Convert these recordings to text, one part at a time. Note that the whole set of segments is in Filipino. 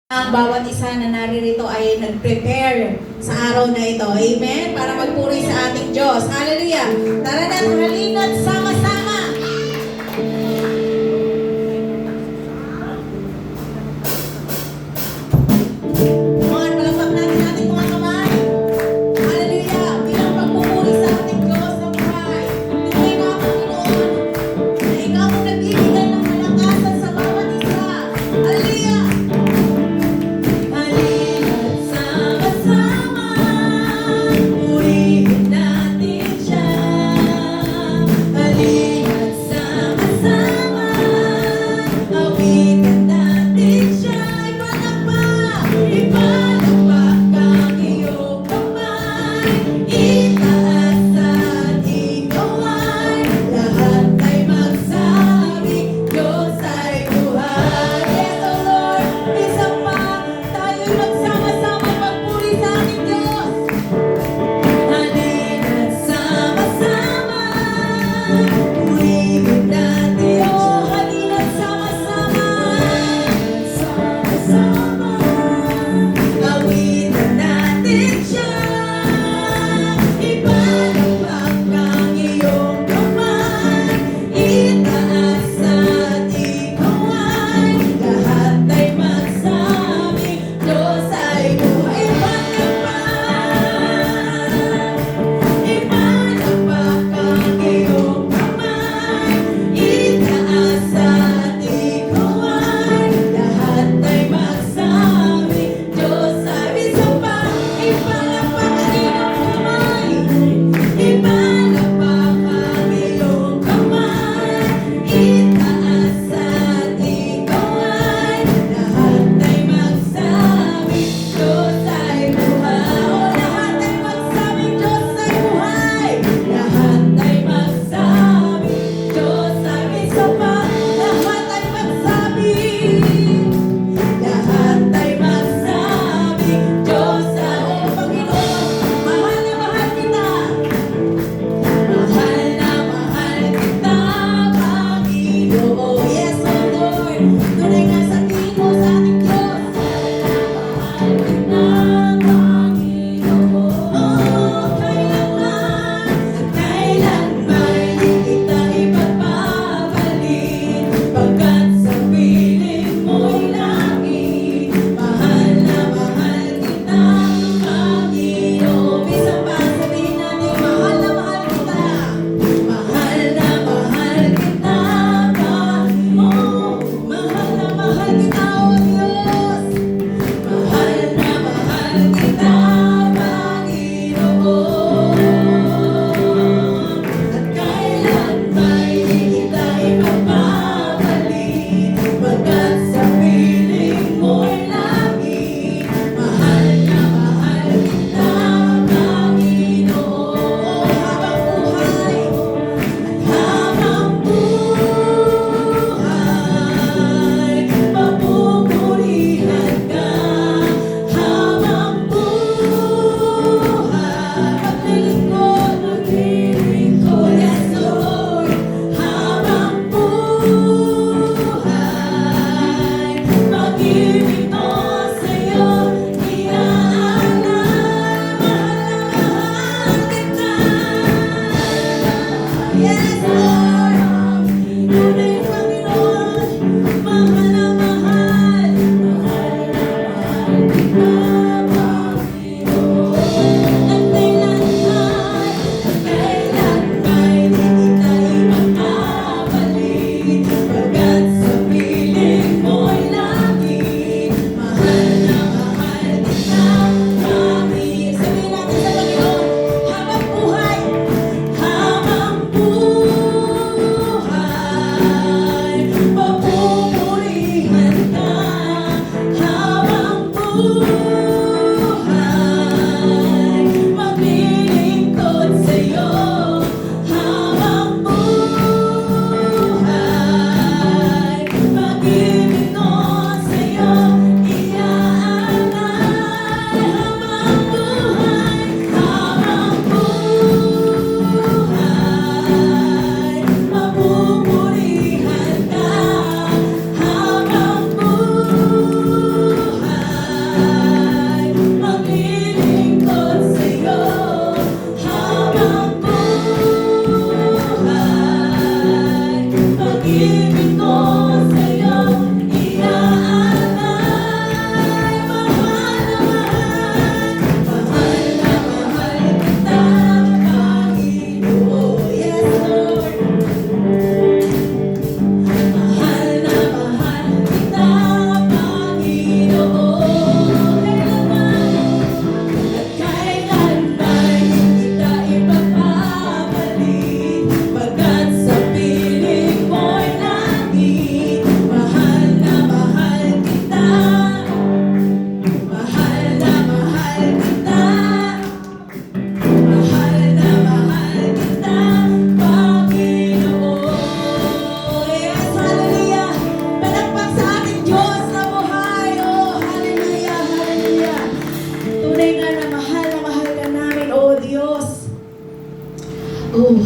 Ang bawat isa na naririto ay nag-prepare sa araw na ito. Amen? Para magpuri sa ating Diyos. Hallelujah! Tara na, halina't sama-sama! Mga palakpak natin ating mga kamay. Hallelujah! Bilang pagpupuri sa ating Diyos ng buhay. Tunay na Panginoon na ikaw ang nagbibigay ng kalakasan sa bawat isa. Hallelujah! Halina't sama-sama, purihin natin siya.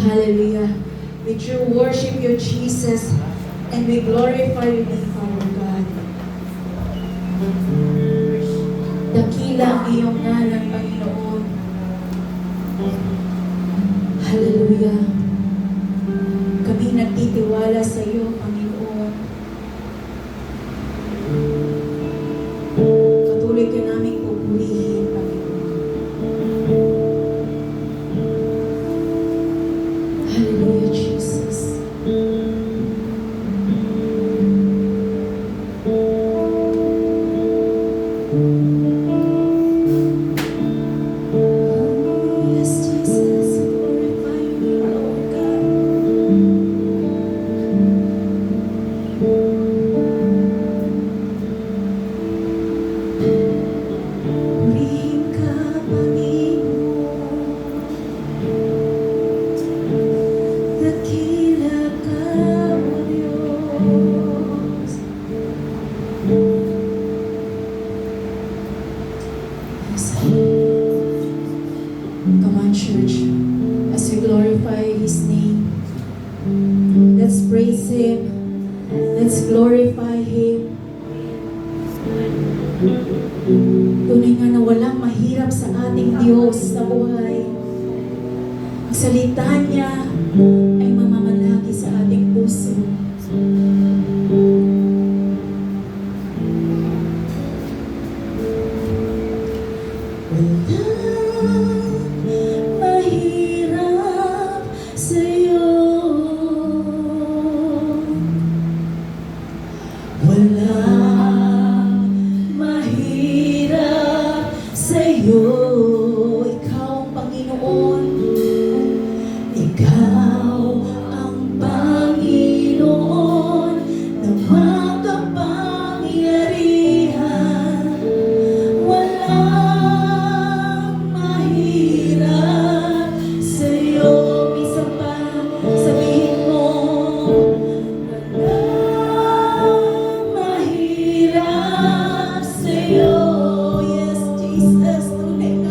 hallelujah. We true worship you, Jesus, and we glorify your name, Father God. Dakila ang iyong ngalan, Panginoon. Hallelujah. Kami nagtitiwala sa iyo, Panginoon. Patuloy ka naming pupurihin, Panginoon. Hallelujah, Jesus. Yes, Jesus, glorify you, Lord God. Purihin ka, Panginoon. Dakila ka, O Diyos. Yes, come on, church, as we glorify His name, let's praise Him, let's glorify Him. Tunay nga na walang mahirap sa ating Diyos sa buhay. Ang salita niya ay mamamalagi sa ating puso. Walang mahirap sa'yo. Walang mahirap sa'yo. Ikaw ang Panginoon. Ikaw ang Panginoon na makapangyarihan. Walang mahirap sa'yo. Minsan pa sabihin mo, walang mahirap sa'yo. Yes, Jesus, tunay nga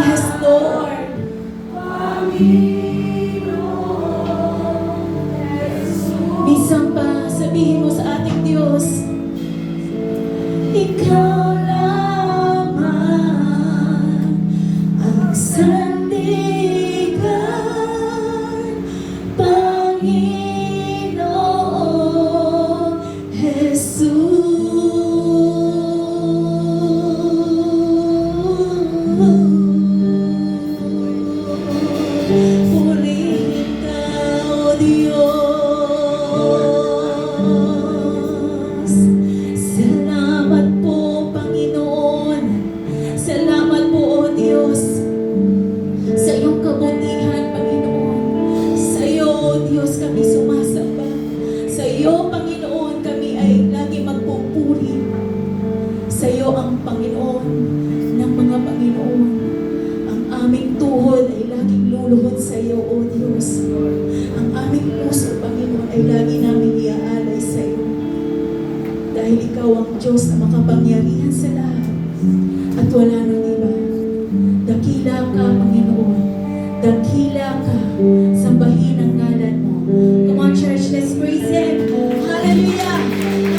Yes, Lord. Minsan pa, sabihin mo sa ating Diyos, Ikaw lamang ang sandigan, Panginoong Jesus. Purihin ka, O Diyos. Salamat po, Panginoon. Salamat po, O Diyos, sa iyong kabutihan, Panginoon. Sa iyo, O Diyos, kami sumasamba. Sa iyo, Panginoon, kami ay lagi magpupuri. Sa iyo ang Panginoon ng mga Panginoon. Ang aming tuhod ay laging luluhod sa iyo, O Diyos. Ang aming puso, Panginoon, ay lagi namin iaalay sa iyo. Dahil ikaw ang Diyos na makapangyarihan sa lahat. At wala nang iba. Dakila ka, Panginoon. Dakila ka. Sambahin ang ngalan mo. Come on, church, let's praise Him. Hallelujah!